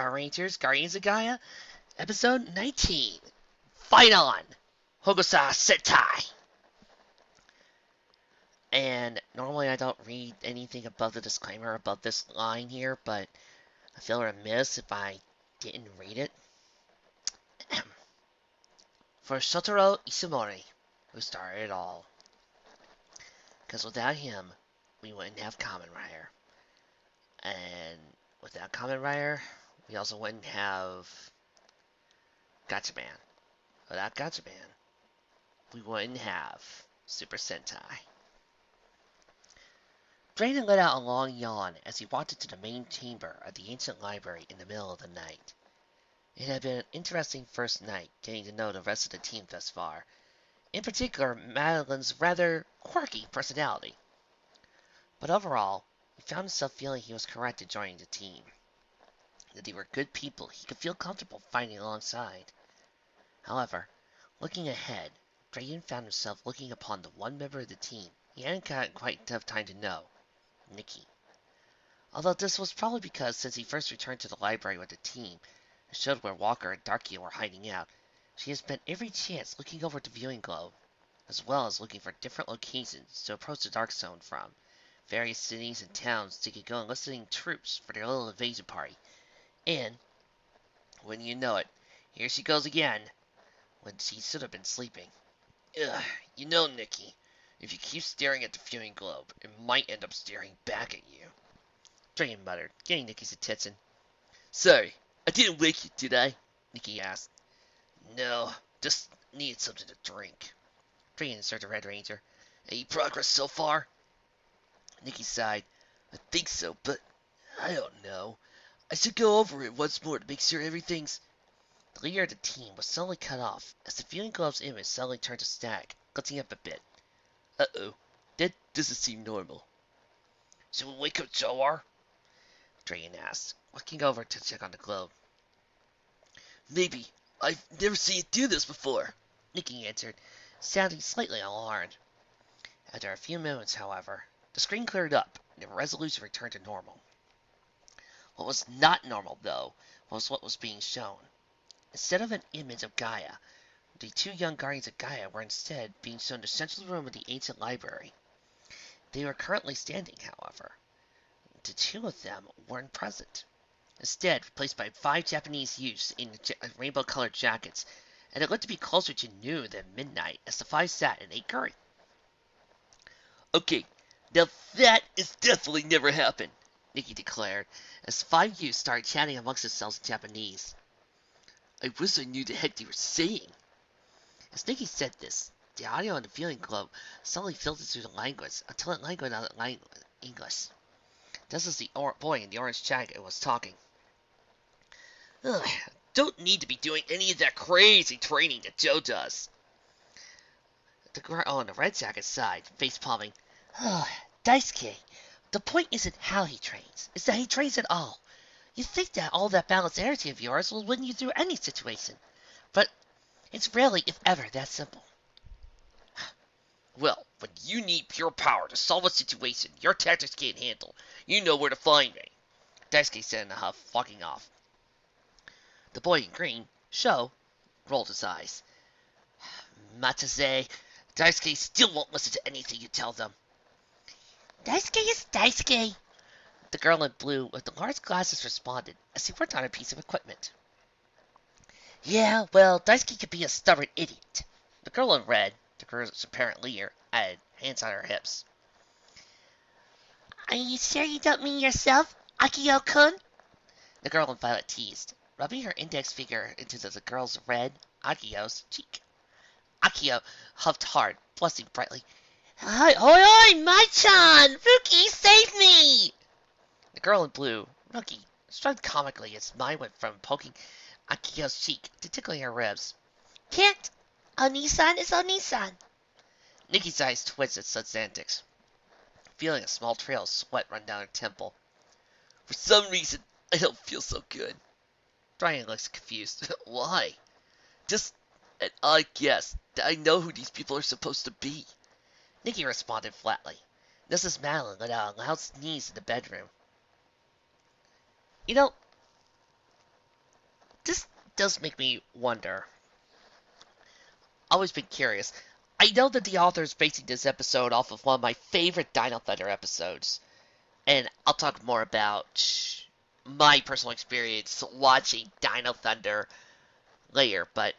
Power Rangers Guardians of Gaia, episode 19. Fight on! Hogosa Sentai! And normally I don't read anything above the disclaimer above this line here, but I feel remiss if I didn't read it. For Shotaro Isomori, who started it all. Because without him, we wouldn't have Kamen Rider. And without Kamen Rider, we also wouldn't have Gatchaman. Without Gatchaman, we wouldn't have Super Sentai. Drayden let out a long yawn as he walked into the main chamber of the ancient library in the middle of the night. It had been an interesting first night getting to know the rest of the team thus far, in particular Madeline's rather quirky personality. But overall, he found himself feeling he was correct in joining the team. That they were good people he could feel comfortable fighting alongside. However, looking ahead, Drayden found himself looking upon the one member of the team he hadn't gotten quite enough time to know, Nikki. Although this was probably because since he first returned to the library with the team and showed where Walker and Darky were hiding out, she had spent every chance looking over the viewing globe, as well as looking for different locations to approach the Dark Zone from, various cities and towns to get going enlisting troops for their little invasion party. And, when you know it, here she goes again, when she should have been sleeping. Ugh, you know, Nikki, if you keep staring at the viewing globe, it might end up staring back at you. Drayden muttered, getting Nikki's attention. Sorry, I didn't wake you, did I? Nikki asked. No, just needed something to drink. Drayden answered the Red Ranger. Any progress so far? Nikki sighed. I think so, but I don't know. I should go over it once more to make sure everything's... The leader of the team was suddenly cut off as the viewing globe's image suddenly turned to static, glitching up a bit. Uh-oh, that doesn't seem normal. Should we wake up Joar? Drayden asked, walking over to check on the globe. Maybe. I've never seen it do this before, Nikki answered, sounding slightly alarmed. After a few moments, however, the screen cleared up and the resolution returned to normal. What was not normal, though, was what was being shown. Instead of an image of Gaia, the two young guardians of Gaia were instead being shown the central room of the ancient library. They were currently standing, however. The two of them weren't present. Instead, replaced by 5 Japanese youths in rainbow-colored jackets, and it looked to be closer to noon than midnight as the 5 sat and ate curry. Okay, now that is definitely never happened, Nikki declared, as 5 youths started chatting amongst themselves in Japanese. I wish I knew the heck they were saying. As Nikki said this, the audio on the viewing globe suddenly filtered through the language until it languid out in English. This is the boy in the orange jacket was talking. Ugh, don't need to be doing any of that crazy training that Joe does. The girl on the red jacket sighed, face palming. Daisuke, the point isn't how he trains, it's that he trains at all. You think that all that balanced energy of yours will win you through any situation, but it's rarely, if ever, that simple. Well, when you need pure power to solve a situation your tactics can't handle, you know where to find me, Daisuke said in a huff, walking off. The boy in green, Sho, rolled his eyes. Matase, Daisuke still won't listen to anything you tell them. Daisuke is Daisuke, the girl in blue with the large glasses responded as he worked on a piece of equipment. Yeah, well, Daisuke could be a stubborn idiot. The girl in red, the girl's apparent leader, added, hands on her hips. Are you sure you don't mean yourself, Akio-kun? The girl in violet teased, rubbing her index finger into the girl's red, Akio's, cheek. Akio huffed hard, blushing brightly. Oi, my-chan! Ruki, save me! The girl in blue, Ruki, shrugged comically as mine went from poking Akio's cheek to tickling her ribs. Can't. Oni-san is Oni-san. Nikki's eyes twitched at such antics, feeling a small trail of sweat run down her temple. For some reason, I don't feel so good. Drayden looks confused. Why? Just an odd guess that I know who these people are supposed to be. Nikki responded flatly. Mrs. Madeline let out a loud sneeze in the bedroom. You know, this does make me wonder. Always been curious. I know that the author is basing this episode off of one of my favorite Dino Thunder episodes, and I'll talk more about my personal experience watching Dino Thunder later, but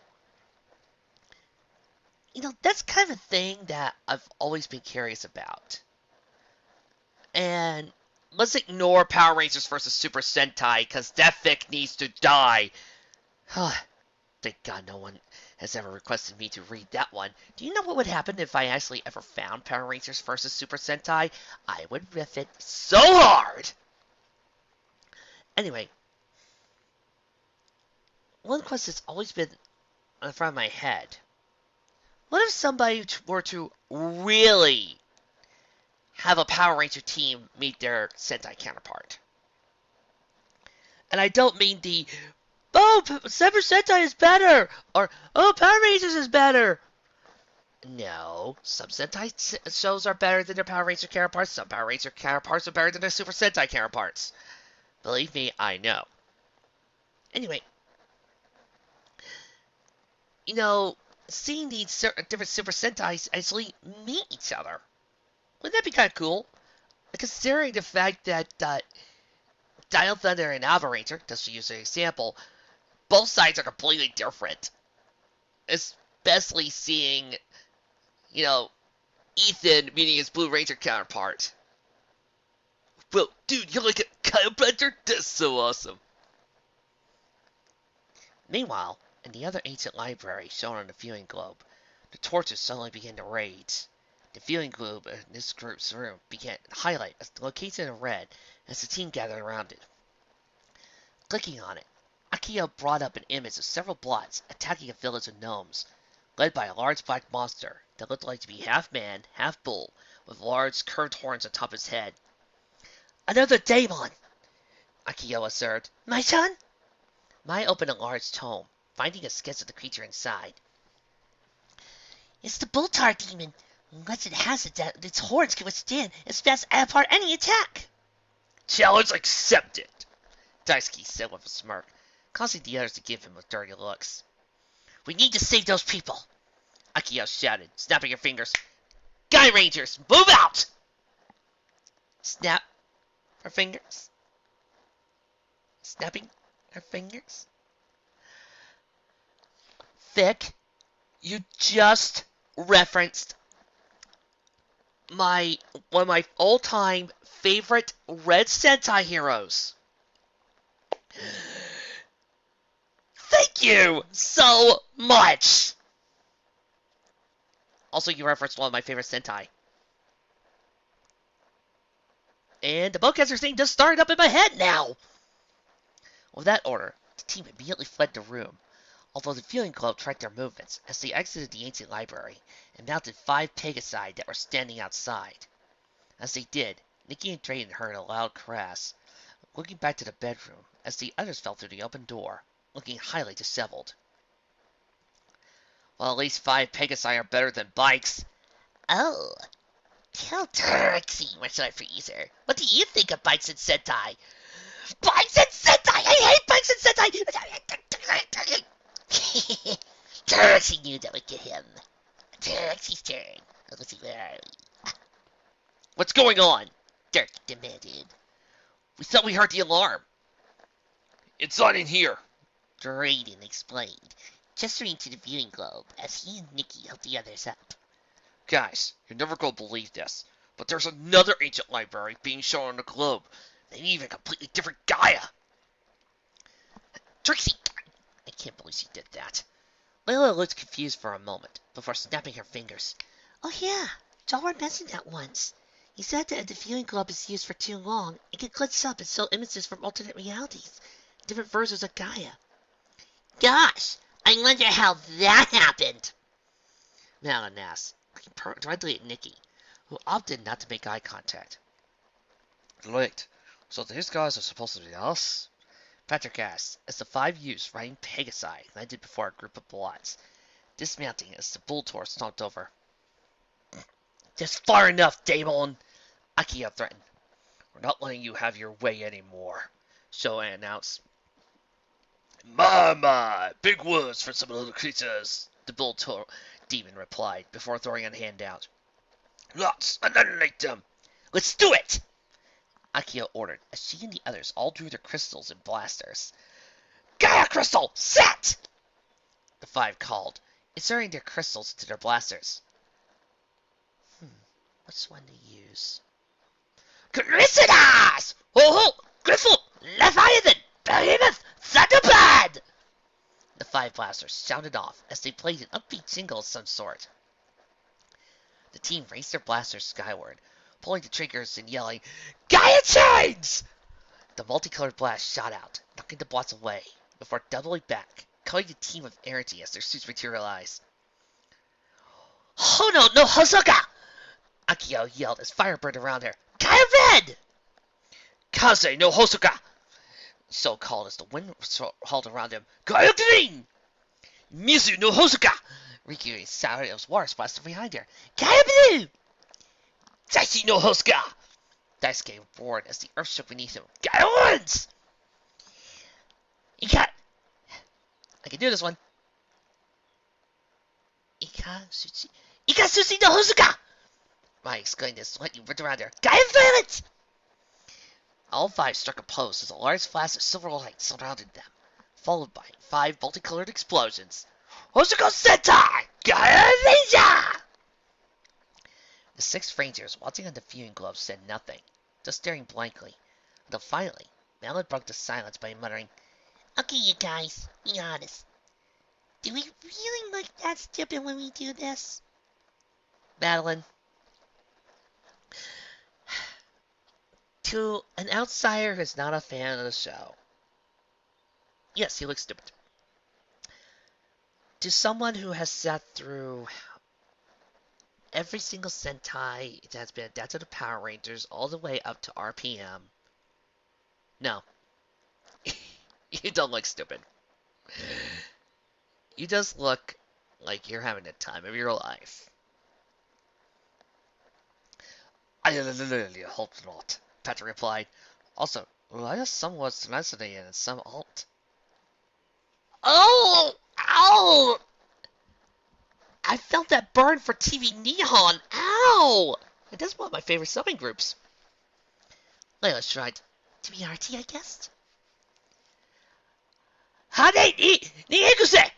that's kind of a thing that I've always been curious about. And let's ignore Power Rangers versus Super Sentai, because that fic needs to die. Thank God no one has ever requested me to read that one. Do you know what would happen if I actually ever found Power Rangers versus Super Sentai? I would riff it so hard! Anyway, one question that's always been in front of my head. What if somebody were to really have a Power Ranger team meet their Sentai counterpart? And I don't mean the, oh, Super Sentai is better, or, oh, Power Rangers is better. No, some Sentai shows are better than their Power Ranger counterparts. Some Power Ranger counterparts are better than their Super Sentai counterparts. Believe me, I know. Anyway, seeing these different Super Sentais actually meet each other. Wouldn't that be kind of cool? Considering the fact that Dino Thunder and Alpha Ranger, just to use an example, both sides are completely different. Especially seeing, Ethan meeting his Blue Ranger counterpart. Well, dude, you're like a chiropractor? That's so awesome. Meanwhile, in the other ancient library shown on the viewing globe, the torches suddenly began to rage. The viewing globe in this group's room began to highlight as the location in red as the team gathered around it. Clicking on it, Akio brought up an image of several blots attacking a village of gnomes, led by a large black monster that looked like to be half man, half bull, with large curved horns atop his head. Another daemon! Akio asserted. My son? Mai opened a large tome, finding a sketch of the creature inside. It's the Bultar demon. Unless it has it that its horns can withstand and smash apart any attack. Challenge accepted, Daisuke said with a smirk, causing the others to give him dirty looks. We need to save those people, Akio shouted, snapping her fingers. Gaia Rangers, move out! Snap her fingers. Snapping her fingers. Vic, you just referenced one of my all-time favorite Red Sentai heroes. Thank you so much! Also, you referenced one of my favorite Sentai. And the bowcaster thing just started up in my head now! With that order, the team immediately fled the room, although the viewing globe tracked their movements as they exited the ancient library and mounted 5 Pegasi that were standing outside. As they did, Nikki and Drayton heard a loud crash, looking back to the bedroom as the others fell through the open door, looking highly disheveled. Well, at least 5 Pegasi are better than bikes. Oh, tell Turksy, what should I freeze her? What do you think of bikes and Sentai? Bikes and Sentai! I hate bikes and Sentai! Turksy knew that would get him. Turksy's turn. Let's see, where are we? What's going on? Dirk demanded. We thought we heard the alarm. It's on in here, Drayden explained, gesturing to the viewing globe as he and Nikki helped the others up. Guys, you're never going to believe this, but there's another ancient library being shown on the globe. They need even a completely different Gaia. Trixie! I can't believe she did that. Layla looked confused for a moment before snapping her fingers. Oh yeah, Jalwar mentioned that once. He said that if the viewing globe is used for too long, it can glitch up and show images from alternate realities, different versions of Gaia. Gosh, I wonder how that happened. Malin asked, looking directly at Nikki, who opted not to make eye contact. Right, so these guys are supposed to be us? Patrick asked, as the 5 youths riding Pegasi landed before a group of blots, dismounting as the bull tour stomped over. Just far enough, Daemon! Akio threatened. We're not letting you have your way anymore, Showa announced. My, big words for some little creatures, the bull demon replied before throwing a hand out. Let's annihilate them. Let's do it! Akio ordered as she and the others all drew their crystals and blasters. Gaia crystal, set! The five called, inserting their crystals into their blasters. Which one to use? Chrysidas! Ho-ho! Griffle! Leviathan! Behemoth! Thunderbird! The five blasters sounded off as they played an upbeat jingle of some sort. The team raised their blasters skyward, pulling the triggers and yelling, Gaia chains! The multicolored blast shot out, knocking the bots away, before doubling back, cutting the team of energy as their suits materialized. Hono no Hosoka! Akio yelled as fire burned around her. Gaia red! Kaze no Hosoka! So called as the wind hauled around him. Gaia green! Mizu no Hosoka! Rikyu shouted as water splashed behind her. Gaia blue! Dicey no Hosoka! Daisuke roared as the earth shook beneath him. Gaia orange! I can do this one. Ika Sushi no Hosoka! Mai exclaimed as lightning ripped around her. Gaia violet! All five struck a pose as a large flash of silver light surrounded them, followed by 5 multicolored explosions. Hosoka Sentai! Gaia Ninja! The 6 rangers watching on the viewing globe said nothing, just staring blankly, until finally, Malin broke the silence by muttering, Okay, you guys, be honest. Do we really look that stupid when we do this? Madeline. To an outsider who's not a fan of the show, yes, he looks stupid. To someone who has sat through every single Sentai that has been adapted to Power Rangers all the way up to RPM, no. You don't look stupid. You just look like you're having the time of your life. I literally hope not, Patrick replied. Also, why are some words tenacity and some alt? Oh! Ow! I felt that burn for TV Nihon. Ow! And that's one of my favorite subbing groups. Layla shrugged. To be RT, I guess? Hade ni eguse!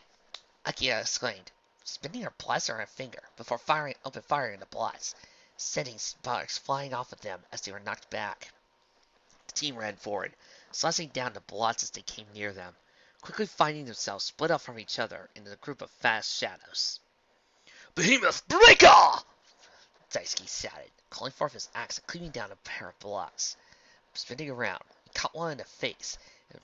Akira exclaimed, spinning her blaster on her finger before open firing the blast, sending sparks flying off of them as they were knocked back. The team ran forward, slashing down the blots as they came near them, quickly finding themselves split up from each other in a group of fast shadows. Behemoth Breaker! Daisuke shouted, calling forth his axe and cleaving down a pair of blocks. Spinning around, he caught one in the face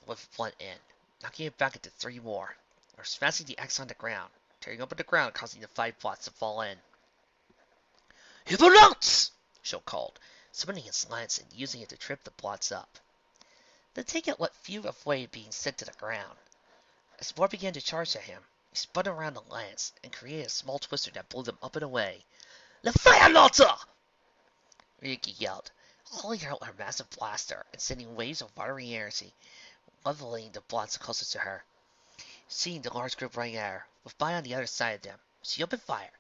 with one end, knocking it back into 3 more, or smashing the axe on the ground, tearing open the ground, causing the 5 blocks to fall in. Hippolyte! Sho called, summoning his lance and using it to trip the blots up. Then take out what few avoided being sent to the ground. As more began to charge at him, he spun around the lance and created a small twister that blew them up and away. The Fire Lancer! Ryuki yelled, hauling out her massive blaster and sending waves of watery energy, leveling the blots closest to her. Seeing the large group running at her, with Mai on the other side of them, she opened fire,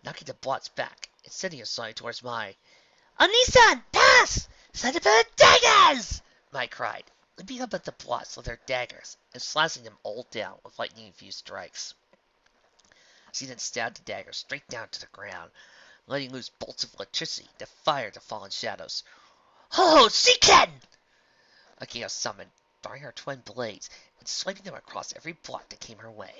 knocking the blots back and sending her slowly towards Mai. Onisan, pass! Send it for the daggers! Mai cried, leaping up at the blots with her daggers and slashing them all down with lightning-infused strikes. She then stabbed the dagger straight down to the ground, letting loose bolts of electricity that fired the fallen shadows. Ho! Shiken! Akio summoned, throwing her twin blades and swiping them across every blot that came her way.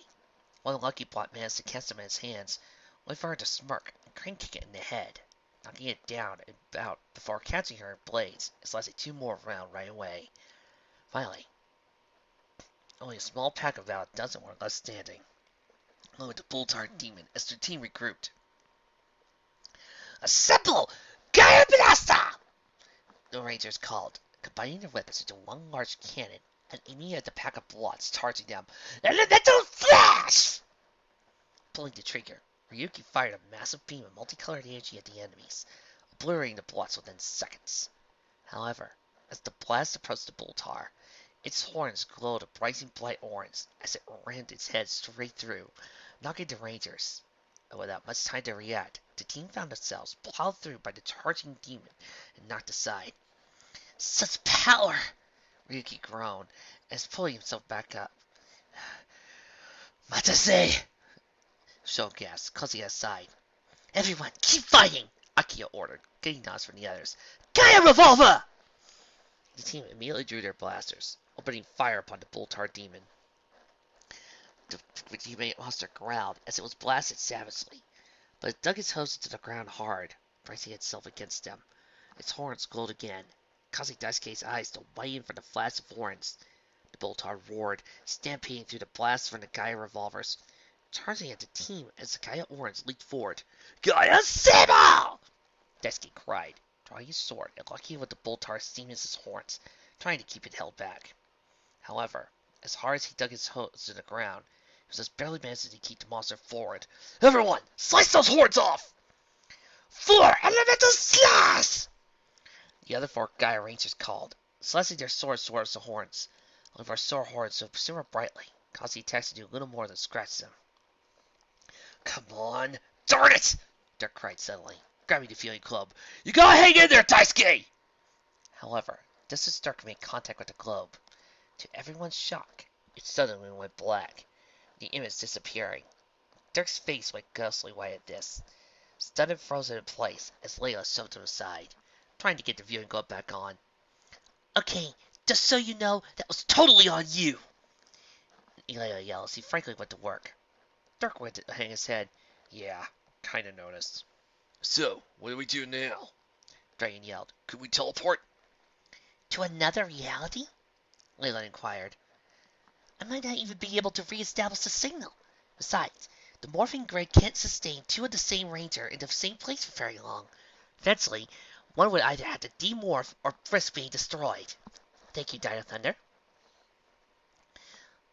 One lucky blot managed to catch them in his hands, only for her to smirk and crane kick it in the head, knocking it down and out before catching her blades and slashing 2 more around right away. Finally, only a small pack of about a dozen were left standing, along with the Bulltar demon as their team regrouped. Assemble! Gaia Blaster! The Rangers called, combining their weapons into one large cannon and aiming at the pack of blots charging them. Elemental Flash! Pulling the trigger, Ryuki fired a massive beam of multicolored energy at the enemies, obliterating the blots within seconds. However, as the blast approached the Bulltar, Its horns glowed a blazing bright orange as it rammed its head straight through, knocking the Rangers. And without much time to react, the team found themselves plowed through by the charging demon and knocked aside. Such power! Ryuki groaned as pulling himself back up. Matase! Sho gasped, clutching aside. Everyone, keep fighting! Akio ordered, getting nods from the others. Gaia revolver! The team immediately drew their blasters, opening fire upon the Boltar demon. The demon monster growled as it was blasted savagely, but it dug its hose into the ground hard, bracing itself against them. Its horns glowed again, causing Daisuke's eyes to widen from the flash of horns. The Boltar roared, stampeding through the blasts from the Gaia revolvers, charging at the team as the Gaia orange leaped forward. Gaia Saber! Daisuke cried, drawing his sword and locking with the Boltar's Demon's horns, trying to keep it held back. However, as hard as he dug his hose to the ground, he was just barely managing to keep the monster forward. Everyone, slice those horns off! 4 elemental slash! The other 4 Gaia Rangers called, slashing their swords towards the horns. Only for sore horns to simmer brightly, causing the attacks to do little more than scratch them. Come on! Darn it! Dirk cried suddenly, grabbing the Feeling Club. You gotta hang in there, Daisuke! However, just as Dirk made contact with the globe, to everyone's shock, it suddenly went black, the image disappearing. Dirk's face went ghostly white at this, stunned and frozen in place as Layla shoved him aside, trying to get the viewing globe back on. Okay, just so you know, that was totally on you! Layla yelled as he frankly went to work. Dirk went to hang his head. Yeah, kinda noticed. So, what do we do now? Dragon yelled. Could we teleport? To another reality? Layla inquired. I might not even be able to re-establish the signal. Besides, the morphing grid can't sustain 2 of the same ranger in the same place for very long. Eventually, one would either have to demorph or risk being destroyed. Thank you, Dino Thunder.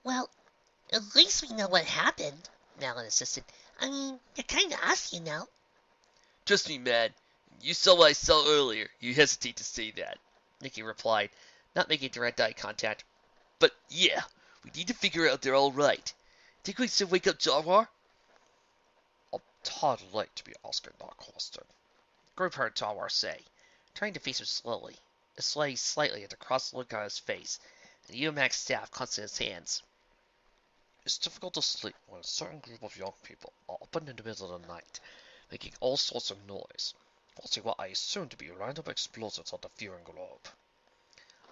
Well, at least we know what happened, Malin insisted. I mean, you're kinda us, you know. Trust me, man. You saw what I saw earlier. You hesitate to say that, Nikki replied, not making direct eye contact. But yeah, we need to figure out they're alright. Think we should wake up Jawar? I'm tired late to be asking that question. Group heard Jawar say, trying to face him slowly, swaying slightly at the crossed look on his face, and UMAC's staff clenched his hands. It's difficult to sleep when a certain group of young people are up in the middle of the night, making all sorts of noise, causing what I assume to be random explosions on the viewing globe.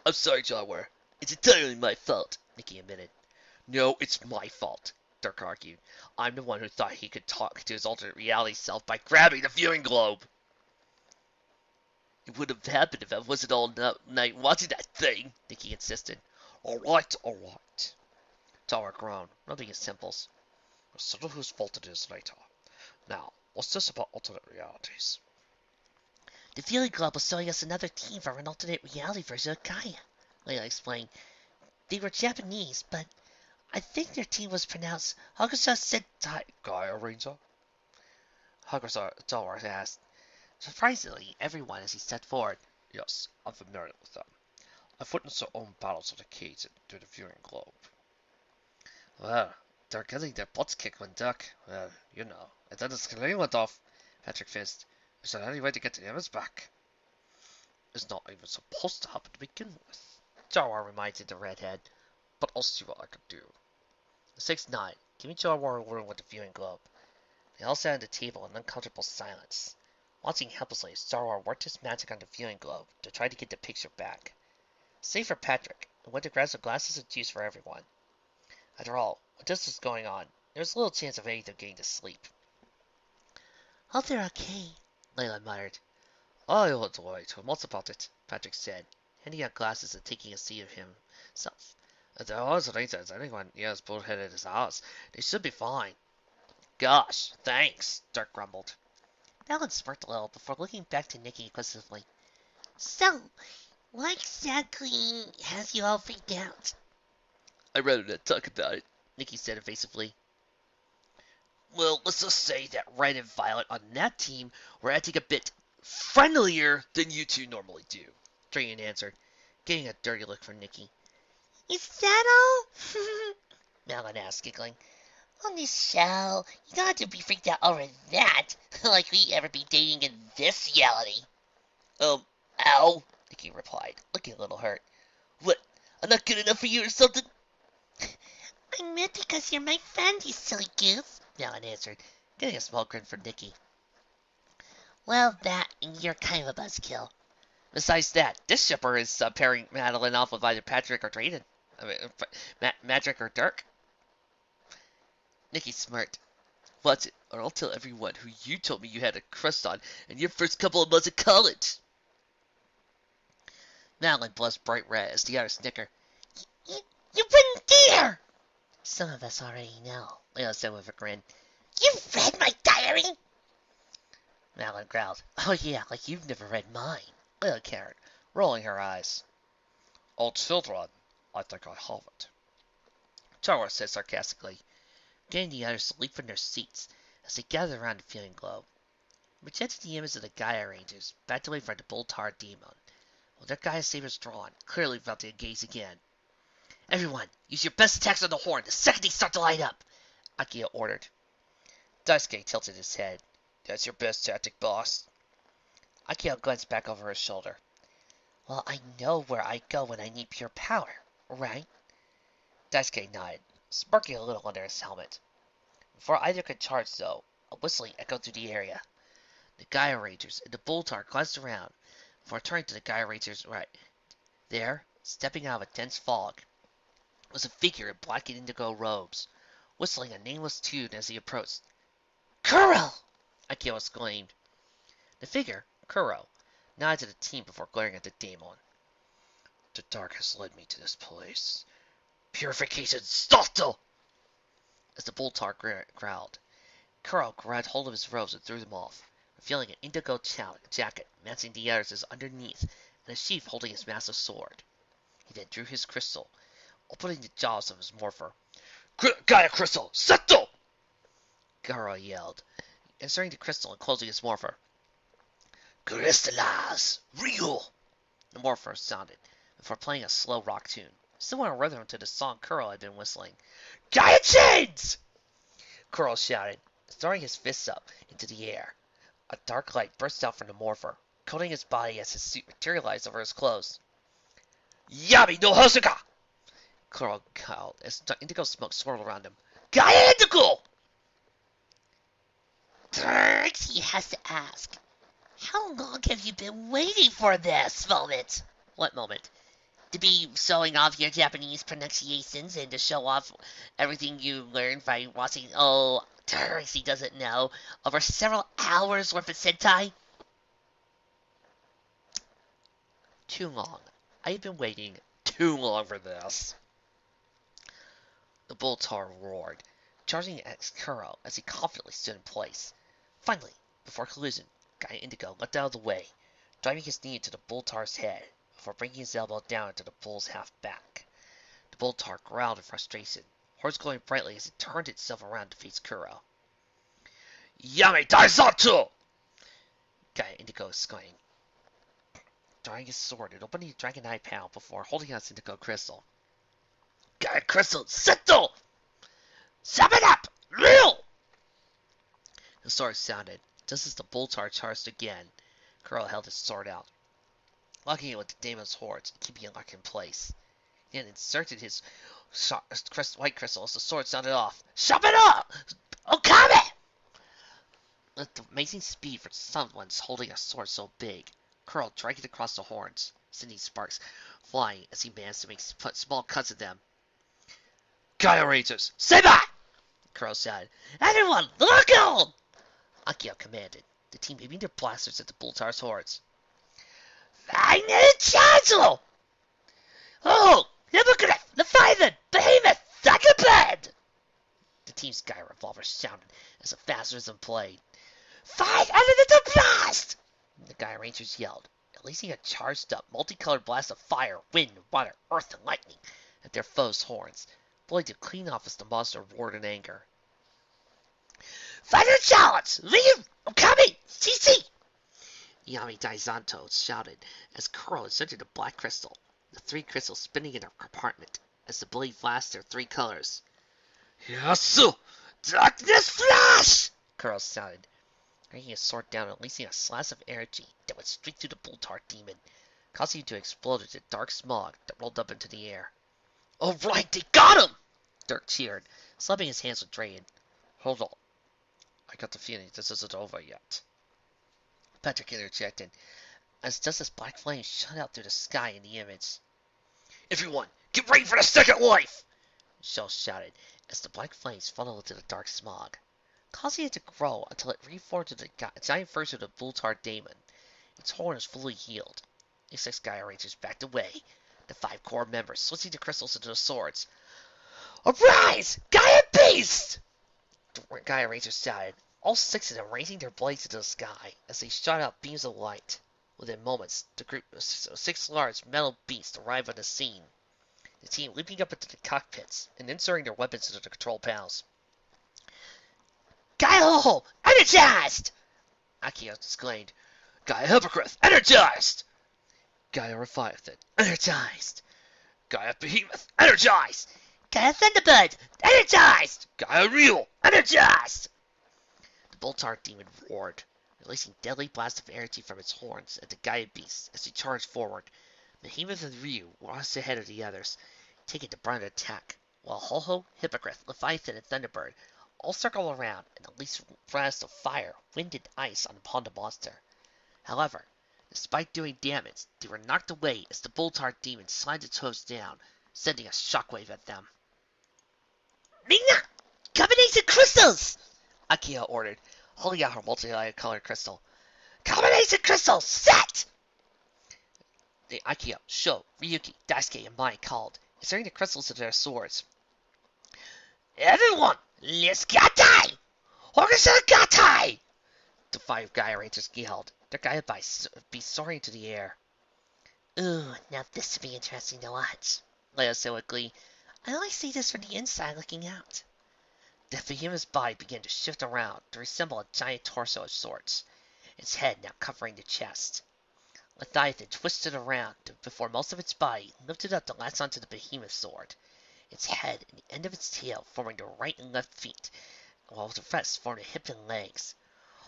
I'm sorry, Jawar. It's entirely my fault, Nikki admitted. No, it's my fault, Dirk argued. I'm the one who thought he could talk to his alternate reality self by grabbing the viewing globe. It would have happened if I wasn't all night watching that thing, Nikki insisted. Alright. Jawar groaned, rubbing his temples. We'll settle whose fault it is later. Now, what's this about alternate realities? The Feeling Club was showing us another team from an alternate reality version of Gaia, Layla explained. They were Japanese, but I think their team was pronounced Hakusha Sentai. Gaia Ranger? Hakusha, Jawar asked, surprisingly everyone as he stepped forward. Yes, I'm familiar with them. I've witnessed their own battles of the keys through the viewing globe. Well, they're getting their butts kicked when Duck, well, you know, and then the screen went off, Patrick fizzed. Is there any way to get the image back? It's not even supposed to happen to begin with. Jawar reminded the redhead. But I'll see what I can do. The 6-9, giving Jawar a room with the viewing globe. They all sat at the table in uncomfortable silence. Watching helplessly, Jawar worked his magic on the viewing globe to try to get the picture back. Save for Patrick, who went to grab some glasses of juice for everyone. After all, when this was going on, there was little chance of any of them getting to sleep. Oh, they're okay, Layla muttered. I'll wait. What's about it? Patrick said, handing out glasses and taking a seat of himself. If there are as anyone as bullheaded as ours, they should be fine. Gosh, thanks, Dirk grumbled. Malin smirked a little before looking back to Nikki inquisitively. So, what exactly has you all freaked out? I'd rather not talk about it, Nikki said evasively. Well, let's just say that Red and Violet on that team were acting a bit friendlier than you two normally do, Dragon answered, getting a dirty look from Nikki. Is that all? Malin asked, giggling. On this show, you don't have to be freaked out over that. Like we ever be dating in this reality. Ow, Nikki replied, looking a little hurt. What, I'm not good enough for you or something? I meant because you're my friend, you silly goof, Malin answered, getting a small grin from Nikki. Well, that, and you're kind of a buzzkill. Besides that, this shipper is pairing Madeline off with either Patrick or Drayden. Magic or Dirk. Nikki smirked. Watch it, or I'll tell everyone who you told me you had a crush on in your first couple of months of college. Madeline blushed bright red as the other snickered. You wouldn't dare! Some of us already know, Leo said with a grin. You've read my diary? Madeline growled. Oh yeah, like you've never read mine, Leo carried, rolling her eyes. Oh, children, I think I have it. Charles said sarcastically, getting the others to leap from their seats as they gathered around the viewing globe. Projected the image of the Gaia Rangers backed away from the Boltar demon, with their Gaia sabers drawn, clearly about to engage again. Everyone, use your best attacks on the horn the second they start to light up, Akio ordered. Daisuke tilted his head. That's your best tactic, boss. Akio glanced back over his shoulder. Well, I know where I go when I need pure power, right? Daisuke nodded, smirking a little under his helmet. Before either could charge, though, a whistling echoed through the area. The Gaia Rangers and the Boltar glanced around before turning to the Gaia Rangers' right. There, stepping out of a dense fog, was a figure in black and indigo robes, whistling a nameless tune as he approached. Kuro! Akio exclaimed. The figure, Kuro, nodded to the team before glaring at the demon. The dark has led me to this place. Purification started! As the Boltar growled, Kuro grabbed hold of his robes and threw them off, revealing an indigo jacket matching the others' underneath and a sheath holding his massive sword. He then drew his crystal, opening the jaws of his morpher. Gaia crystal, settle! Kuro yelled, inserting the crystal and closing his morpher. Crystallize! Real! The morpher sounded, before playing a slow rock tune, similar in rhythm to the song Kuro had been whistling. Gaia chains! Kuro shouted, throwing his fists up into the air. A dark light burst out from the morpher, coating his body as his suit materialized over his clothes. Yami no Hosuka! Kuro growled as indigo smoke swirled around him. Gaia indigo! Trixie has to ask, how long have you been waiting for this moment? What moment? To be showing off your Japanese pronunciations and to show off everything you learned by watching, Trixie doesn't know, over several hours worth of Sentai? Too long. I've been waiting too long for this. The Boltar roared, charging at Kuro as he confidently stood in place. Finally, before collision, Gaia Indigo leapt out of the way, driving his knee into the Boltar's head before bringing his elbow down into the bull's half back. The Boltar growled in frustration, horns glowing brightly as it turned itself around to face Kuro. Yami Daizatsu! Gaia Indigo exclaimed, drawing his sword and opening the Dragon Eye panel before holding out its Indigo crystal. Gaia crystal, settle! Sum it up! Real! The sword sounded, just as the Boltar charged again. Kuro held his sword out, locking it with the demon's horns and keeping it locked in place. He then inserted his white crystal as the sword sounded off. Sum it up! Okame! With the amazing speed for someone holding a sword so big, Kuro dragged it across the horns, sending sparks flying as he managed to make small cuts at them. Gaia Rangers, Seba! Kuro shouted. Everyone, look out! Akio commanded, the team aiming their blasters at the Boltar's hordes. Final Chancellor! Oh, Hippogriff, Leviathan, Behemoth, Thunderbird! The team's Gaia revolvers shouted as the phaserism played. Fight under the blast! The Gaia Rangers yelled, releasing a charged-up, multicolored blast of fire, wind, water, earth, and lightning at their foes' horns, blowing to clean off as the monster roared in anger. Final challenge! Ryu, Okami, CC! Yami Daizanto shouted as Kuro inserted a black crystal, the three crystals spinning in a compartment. as the blade flashed their three colors. Yasu! Darkness flash! Kuro shouted, bringing his sword down and releasing a slash of energy that went straight through the Boltar demon, causing it to explode into dark smog that rolled up into the air. Alright, they got him! Dirk cheered, slapping his hands with Drayen. Hold on. I got the feeling this isn't over yet. Patrick interjected, as just as black flames shot out through the sky in the image. Everyone, get ready for the second life! Shell shouted, as the black flames funneled into the dark smog, causing it to grow until it reformed into a giant version of the Boltar daemon. Its horn was fully healed. The 6 Gaia Rangers backed away, the 5 core members switching the crystals into the swords. Arise! Gaia Beast! The Gaia Rangers shouted, all 6 of them raising their blades into the sky as they shot out beams of light. Within moments, the group of 6 large metal beasts arrived on the scene, the team leaping up into the cockpits and inserting their weapons into the control panels. Gaia energized! Akio exclaimed. Gaia Hippogriff energized! Gaia Leviathan energized! Gaia Behemoth energized! Gaia Thunderbird energized! Gaia Real energized! The Boltar demon roared, releasing deadly blasts of energy from its horns at the Gaia beasts as they charged forward. Behemoth and Ryu rushed ahead of the others, taking the brunt of the attack, while Ho-Ho, Hippogriff, Leviathan, and Thunderbird all circled around and unleashed blasts of fire, wind, and ice upon the monster. However, despite doing damage, they were knocked away as the Boltar demon slammed its hooves down, sending a shockwave at them. Mina! Combination crystals! Akio ordered, holding out her multi-colored crystal. Combination crystals set! The Akio, Sho, Ryuki, Daisuke, and Mai called, inserting the crystals into their swords. Everyone, let's gatai! Orchestra gatai! The 5 Gaia Rangers yelled, their Gaia beasts soaring into the air. Ooh, now this would be interesting to watch, Leia said with glee. I only see this from the inside looking out. The behemoth's body began to shift around to resemble a giant torso of sorts, its head now covering the chest. Leviathan twisted around before most of its body lifted up to latch onto the behemoth's sword, its head and the end of its tail forming the right and left feet, while the rest formed the hip and legs.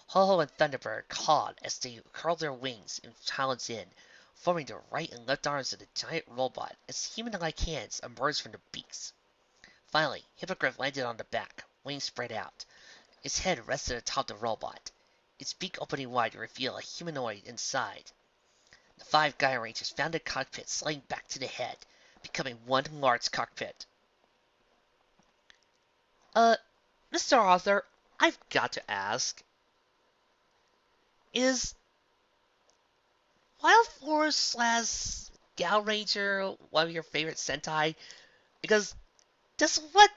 Ho-Ho and Thunderbird cawed as they curled their wings and talons in, forming the right and left arms of the giant robot as human-like hands emerged from the beaks. Finally, Hippogriff landed on the back, wings spread out. Its head rested atop the robot, its beak opening wide to reveal a humanoid inside. The 5 Gaia Rangers found the cockpit sliding back to the head, becoming one large cockpit. Mr. Arthur, I've got to ask. Is Wild Force / Gal Ranger one of your favorite Sentai? Because that's what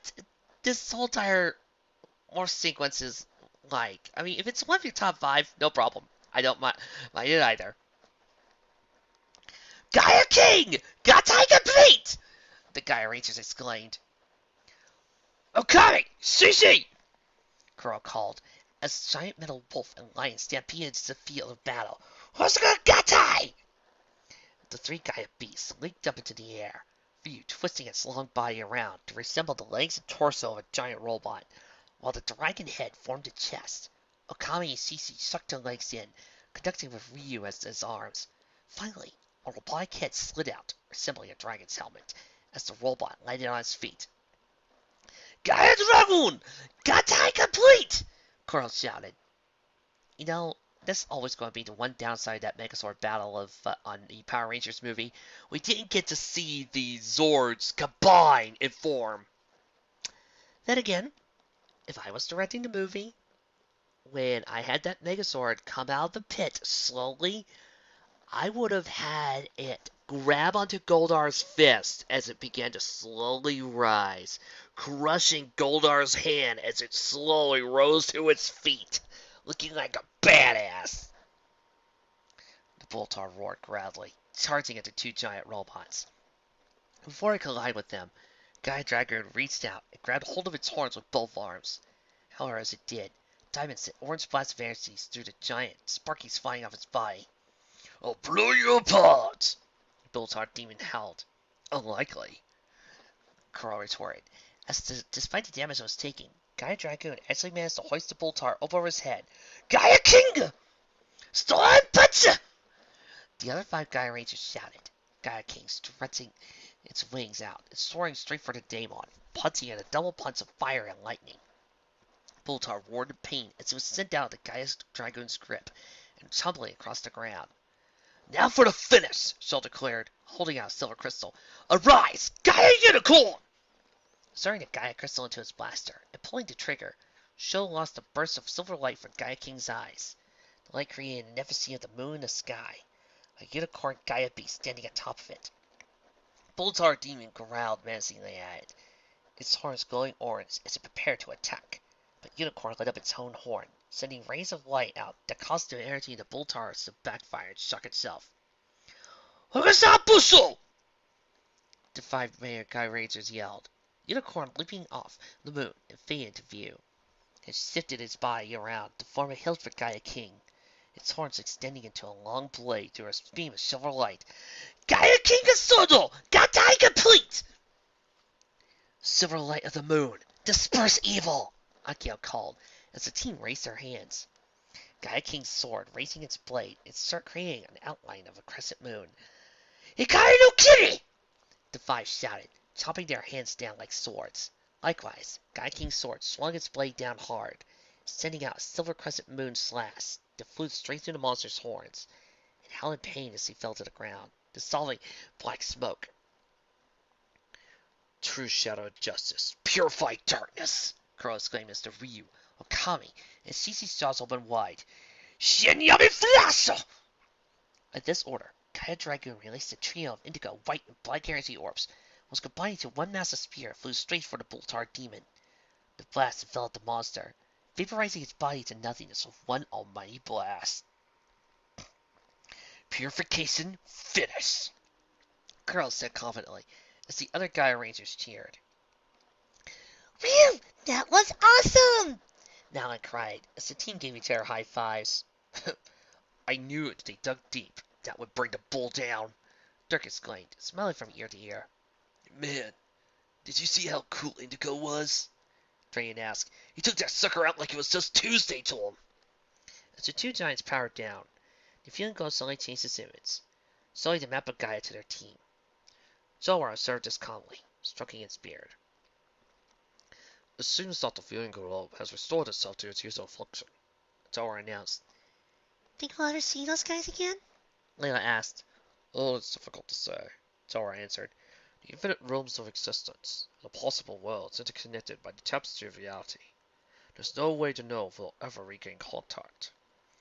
this whole entire morph sequence is like. I mean, if it's one of your top 5, no problem. I don't mind it either. Gaia King! Gatai complete! The Gaia Rangers exclaimed. Okami! Shishi! Kuro called, as giant metal wolf and lion stampeded into the field of battle. Hosuka Gatai! The 3 Gaia beasts leaped up into the air, Ryu twisting its long body around to resemble the legs and torso of a giant robot, while the dragon head formed a chest. Okami and Shishi sucked their legs in, conducting with Ryu as his arms. Finally, a robotic head slid out, resembling a dragon's helmet, as the robot landed on its feet. Gaia Dragoon! Gatai complete! Kuro shouted. You know, that's always going to be the one downside of that Megazord battle on the Power Rangers movie. We didn't get to see the Zords combine in form. Then again, if I was directing the movie, when I had that Megazord come out of the pit slowly, I would have had it grab onto Goldar's fist as it began to slowly rise, crushing Goldar's hand as it slowly rose to its feet, looking like a badass. The Boltar roared proudly, charging at the 2 giant robots. Before it collided with them, Gaia Dragon reached out and grabbed hold of its horns with both arms. However, as it did, Diamond sent orange blasts of energy through the giant, sparkies flying off its body. I'll blow you apart! The Boltar demon howled. Unlikely. Kuro retorted. Despite the damage it was taking, Gaia Dragoon actually managed to hoist the Boltar over his head. Gaia King! Storm Punch! The other 5 Gaia Rangers shouted. Gaia King stretching its wings out and soaring straight for the Daemon, punching at a double punch of fire and lightning. Boltar roared in pain as it was sent out of the Gaia Dragoon's grip and tumbling across the ground. Now for the finish, Shell declared, holding out a silver crystal. Arise, Gaia Unicorn! Starting the Gaia crystal into his blaster and pulling the trigger, Shell lost a burst of silver light from Gaia King's eyes. The light created an effigy of the moon in the sky, a unicorn Gaia beast standing atop of it. Boltar Demon growled menacingly at it, its horns glowing orange as it prepared to attack. But Unicorn lit up its own horn, sending rays of light out that caused the energy in the Boltars to backfire and shock itself. Hogasabuso! The 5 Gaia Rangers yelled. Unicorn leaping off the moon and faded into view. It shifted its body around to form a hilt for Gaia King, its horns extending into a long blade through a beam of silver light. Gaia King Asodo! Gatai complete! Silver light of the moon, disperse evil! Akio called as the team raised their hands. Gaia King's sword, raising its blade, it started creating an outline of a crescent moon. Hikari no Kiri! The 5 shouted, chopping their hands down like swords. Likewise, Gaia King's sword swung its blade down hard, sending out a silver crescent moon slash that flew straight through the monster's horns. It howled in pain as he fell to the ground, dissolving black smoke. True shadow of justice, purify darkness! Kuro exclaimed as the Ryu, Okami, and Cece's jaws opened wide. Shinyami Flasho! At this order, Gaia Dragoon released a trio of indigo, white, and black energy orbs, was combined into one massive spear and flew straight for the Boltar Demon. The blast enveloped the monster, vaporizing its body to nothingness with one almighty blast. Purification, finish! Kuro said confidently, as the other Gaia Rangers cheered. Whew! That was awesome! Nalan cried, as the team gave each other high fives. I knew it. They dug deep. That would bring the bull down. Dirk exclaimed, smiling from ear to ear. Man, did you see how cool Indigo was? Drayan asked. He took that sucker out like it was just Tuesday to him. As the 2 giants powered down, the feeling glow suddenly changed its image, showing the map of Gaia to their team. Zora observed this calmly, stroking its beard. It seems that the viewing globe has restored itself to its usual function, Zora announced. Think we'll ever see those guys again? Layla asked. Oh, it's difficult to say, Zora answered. The infinite realms of existence, the possible worlds interconnected by the tapestry of reality. There's no way to know if we'll ever regain contact.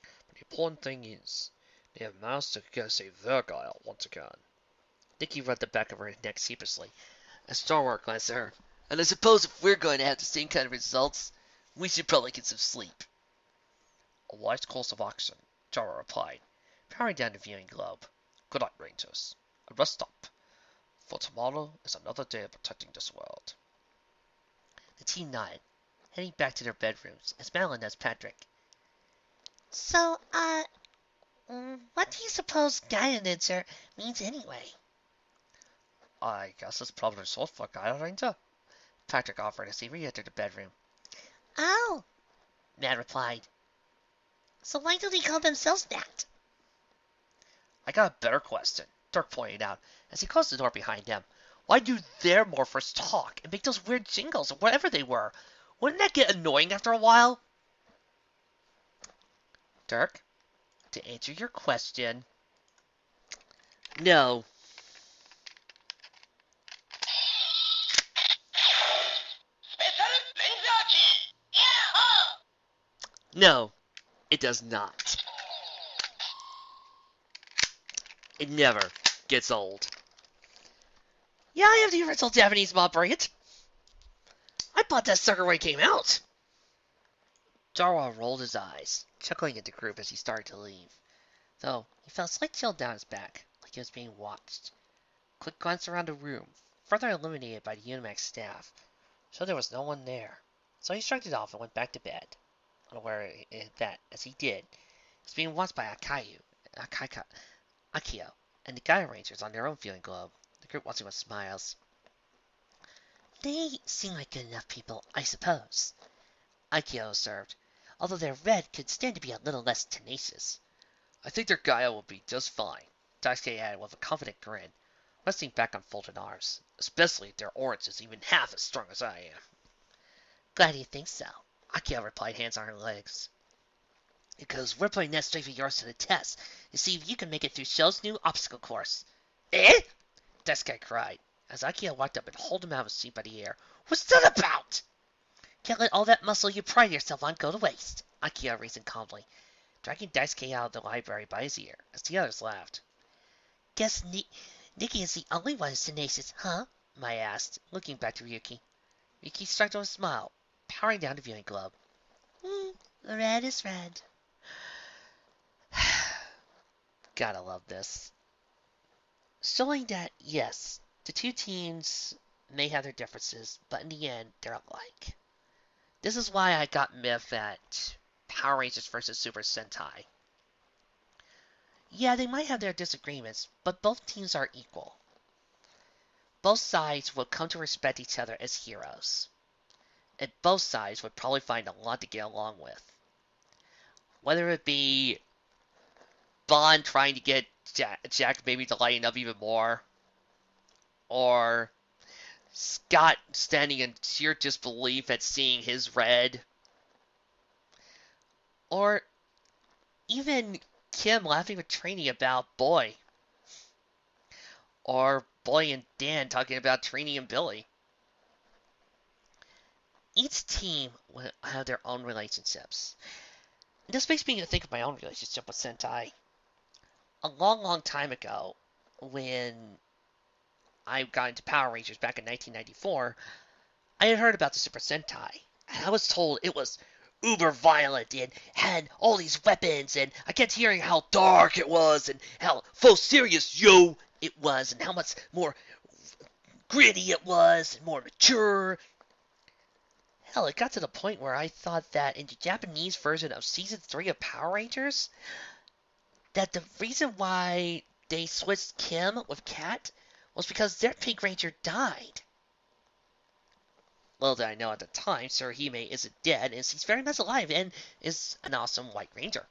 But the important thing is, they have managed to get save their Gaia once again. Nikki rubbed the back of her neck sheepishly, as Zora glanced at her. And I suppose if we're going to have the same kind of results, we should probably get some sleep. A wise course of action, Zora replied, powering down the viewing globe. Good night, Rangers. And rest up, for tomorrow is another day of protecting this world. The team nodded, heading back to their bedrooms as Madeline asked Patrick. So, what do you suppose Gaia Ninja means anyway? I guess it's probably short for Gaia Ranger. Patrick offered as he re-entered the bedroom. Oh, Matt replied. so why do they call themselves that? I got a better question, Dirk pointed out as he closed the door behind him. Why do their morphers talk and make those weird jingles or whatever they were? Wouldn't that get annoying after a while? Dirk, to answer your question, no. No, it does not. It never gets old. Yeah, I have the original Japanese mob variant. I bought that sucker when it came out. Darwa rolled his eyes, chuckling at the group as he started to leave. Though, he felt a slight chill down his back, like he was being watched. A quick glance around the room, further illuminated by the Unimax staff, showed there was no one there. So he shrugged it off and went back to bed, unaware that, as he did, he was being watched by Akio, and the Gaia Rangers on their own viewing globe, the group watching with smiles. They seem like good enough people, I suppose, Akio observed, although their red could stand to be a little less tenacious. I think their Gaia will be just fine, Daisuke added with a confident grin, resting back on folded arms, especially if their orange is even half as strong as I am. Glad you think so, Akio replied, hands on her legs. because we're putting that strength of yours to the test to see if you can make it through Shell's new obstacle course. Eh? Daisuke cried, as Akio walked up and hauled him out of his seat by the ear. What's that about? Can't let all that muscle you pride yourself on go to waste, Akio reasoned calmly, dragging Daisuke out of the library by his ear, as the others laughed. Guess Nikki is the only one who's tenacious, huh? Mai asked, looking back to Ryuki. Ryuki struck to a smile, powering down the viewing globe. Red is red. Gotta love this. Showing that, yes, the two teams may have their differences, but in the end, they're alike. This is why I got miffed at Power Rangers vs. Super Sentai. Yeah, they might have their disagreements, but both teams are equal. Both sides will come to respect each other as heroes. And both sides would probably find a lot to get along with. Whether it be Bond trying to get Jack maybe to lighten up even more, or Scott standing in sheer disbelief at seeing his red, or even Kim laughing with Trini about Boy, or Boy and Dan talking about Trini and Billy. Each team will have their own relationships. This makes me think of my own relationship with Sentai. A long, long time ago, when I got into Power Rangers back in 1994, I had heard about the Super Sentai. And I was told it was uber violent and had all these weapons, and I kept hearing how dark it was and how full serious it was and how much more gritty it was and more mature. Hell, it got to the point where I thought that in the Japanese version of Season 3 of Power Rangers, that the reason why they switched Kim with Kat was because their Pink Ranger died. Little did I know at the time, Sir Hime isn't dead, and he's very much alive and is an awesome White Ranger.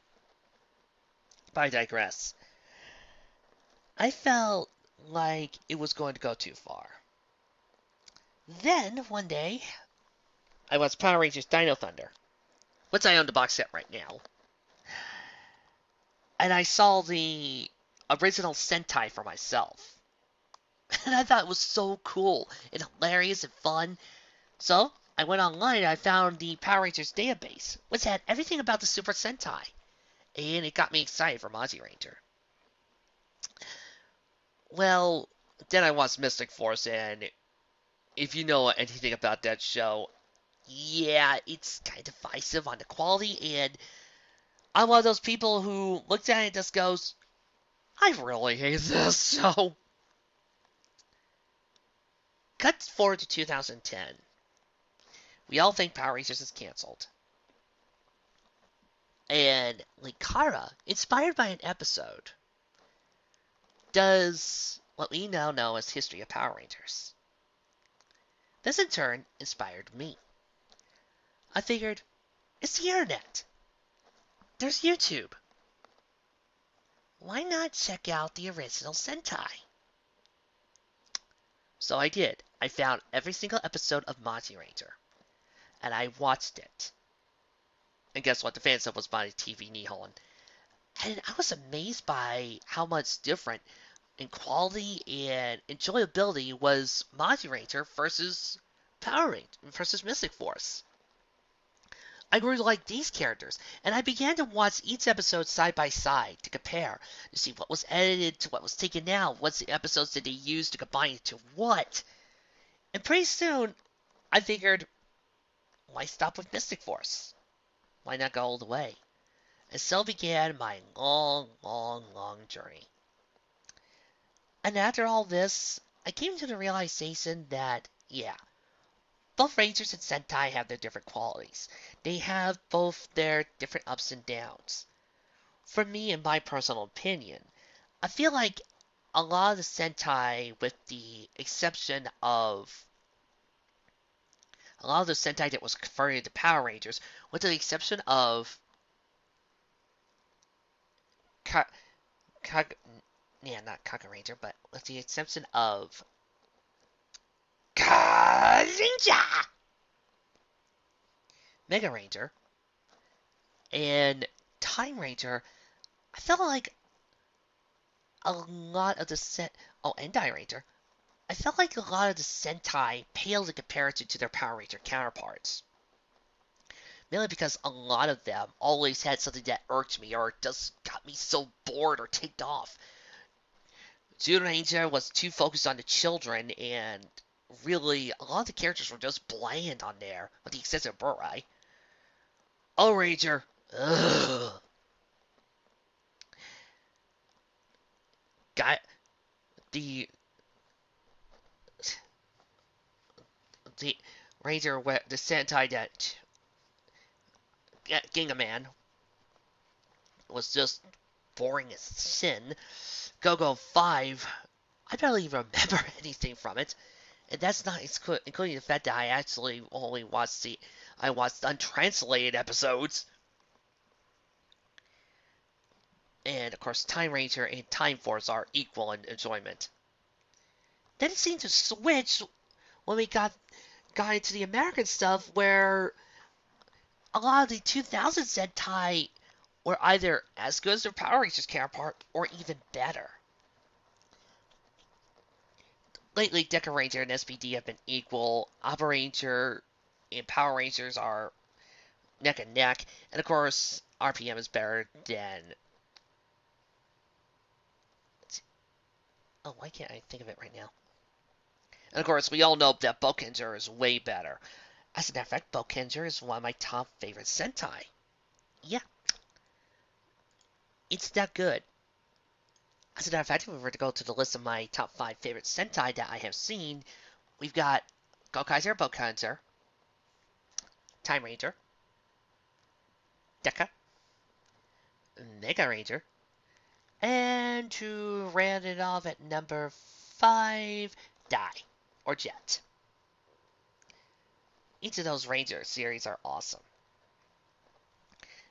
But I digress. I felt like it was going to go too far. Then, one day, I watched Power Rangers Dino Thunder, which I own the box set right now. And I saw the original Sentai for myself. And I thought it was so cool and hilarious and fun. So, I went online and I found the Power Rangers database, which had everything about the Super Sentai. And it got me excited for Mazi Ranger. Well, then I watched Mystic Force, and if you know anything about that show, yeah, it's kind of divisive on the quality, and I'm one of those people who looks at it and just goes, I really hate this show. Cut forward to 2010. We all think Power Rangers is canceled. And Linkara, inspired by an episode, does what we now know as History of Power Rangers. This in turn inspired me. I figured, it's the internet. There's YouTube. Why not check out the original Sentai? So I did. I found every single episode of Mazi Ranger. And I watched it. And guess what? The fan sub was by TV Nihon. And I was amazed by how much different in quality and enjoyability was Mazi Ranger versus Power Ranger versus Mystic Force. I grew to like these characters, and I began to watch each episode side by side to compare, to see what was edited to what was taken out, what's the episodes that they used to combine it to what. And pretty soon, I figured, why stop with Mystic Force? Why not go all the way? And so began my long, long, long journey. And after all this, I came to the realization that, yeah, both Rangers and Sentai have their different qualities. They have both their different ups and downs. For me, in my personal opinion, I feel like a lot of the Sentai, with the exception of a lot of the Sentai that was converted into Power Rangers, with the exception of not Kaga Ranger, but with the exception of Kazinja, Mega Ranger, and Time Ranger, I felt like a lot of the and Die Ranger, I felt like a lot of the Sentai paled in comparison to their Power Ranger counterparts. Mainly because a lot of them always had something that irked me or just got me so bored or ticked off. Ranger was too focused on the children, and really, a lot of the characters were just bland on there, with the exception of Burai. Ranger, ugh. Guy, the the Ranger, the Sentai that Gingaman was just boring as sin. Go-Go 5, I barely remember anything from it. And that's not including the fact that I actually only I watched untranslated episodes. And of course, Time Ranger and Time Force are equal in enjoyment. Then it seemed to switch when we got into the American stuff, where a lot of the 2000 Sentai were either as good as their Power Rangers counterpart or even better. Lately, Deca Ranger and SPD have been equal. Abba Ranger and Power Rangers are neck and neck. And of course, RPM is better than... Oh, why can't I think of it right now? And of course, we all know that Bokenger is way better. As a matter of fact, Bokenger is one of my top favorite Sentai. Yeah. It's that good. As a matter of fact, if we were to go to the list of my top 5 favorite Sentai that I have seen, we've got Gokaiser Bokenger, Time Ranger, Deca, Mega Ranger, and to round it off at number 5, Dai, or Jet. Each of those Ranger series are awesome.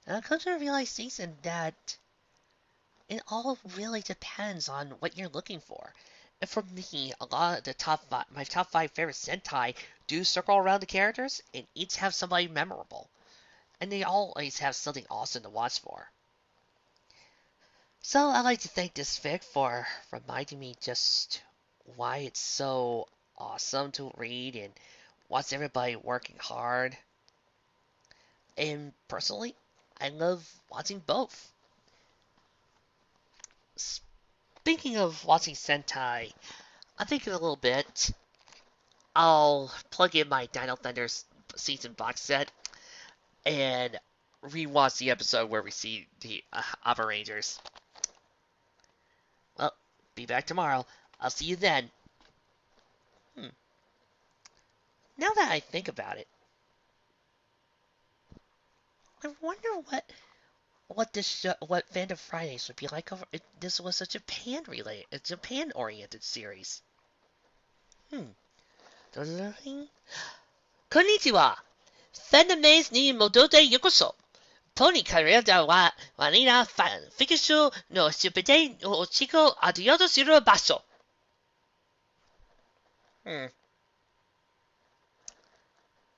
And I've come to the realization that it all really depends on what you're looking for. And for me, a lot of the my top 5 favorite Sentai do circle around the characters, and each have somebody memorable. And they always have something awesome to watch for. So I'd like to thank this Vic for reminding me just why it's so awesome to read and watch everybody working hard. And personally, I love watching both. Speaking of watching Sentai, I'm thinking a little bit. I'll plug in my Dino Thunder season box set and rewatch the episode where we see the Ava Rangers. Well, be back tomorrow. I'll see you then. Now that I think about it, I wonder what Fandom Fridays would be like if this was a Japan oriented series. こんにちは。Fandomaze ni modote yokoso. Pony carrera wa vanilla fan fiction no shipete no chico adioto suru baso.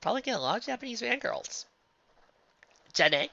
Probably get a lot of Japanese fangirls. じゃあね。